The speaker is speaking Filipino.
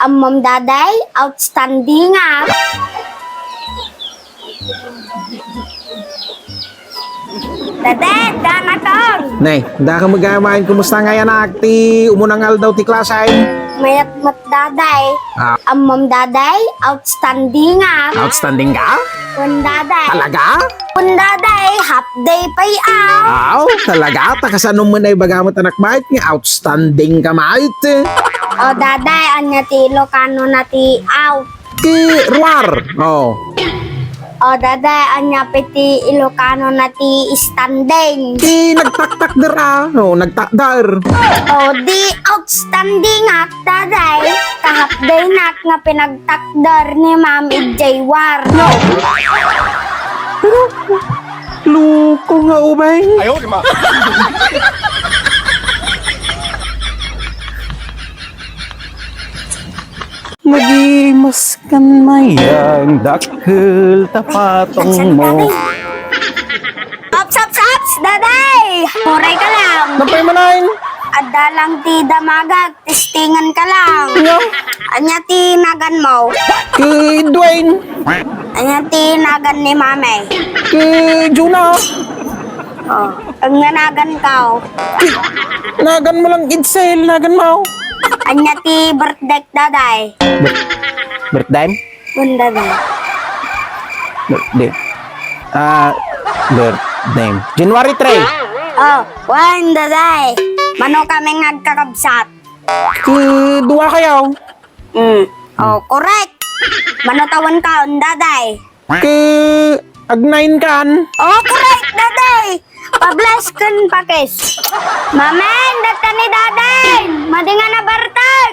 Mom Daday, outstanding ah. Daday, dana tong. Nay, da ka magamain kumusta nga anak ti umunangal daw ti klasay? Mayat mat Daday. Mom Daday, outstanding ah. Outstanding ka? Kun Daday. Talaga? Kun Daday, half day pa yaw. Aw, talaga? Takasanong mo na ibagamot anak mait nga outstanding ka mait. O Daday, anya ti Ilocano na ti out. Ki Ruar. Oh. O Daday, anya piti Ilocano na ti standing. Ki nagtaktak dira. Oh, nagtakdar. O di outstanding at Daday. Kahap day nak nga pinagtakdar ni Ma'am Ijay War. Luko nga ubay. Magimas kan mayang dakkel tapatong mo. Ops, Daday! Muray ka lang. Napay manayin. Adda lang ti damagat, testingan ka lang. Nga. Anya ti nagan mo. Ki Dwayne. Anya ti nagan ni Mame. Ki Juna. Oh, ang nanagan ka. Nagan mo lang Idsel. Nagan mo. Anya ti birthday Daday. Birthday? Kun Daday. Birthday. Birthday. January 3. Oh, one Daday. Mano kami nagkakabsat. Ki duwa kayo. Oh, correct. Mano tawan ka, Daday. Ki agnain kan. Oh, correct, Daday. Pabless kan pakis. Mamen, data ni Daday. Madingan na bartag.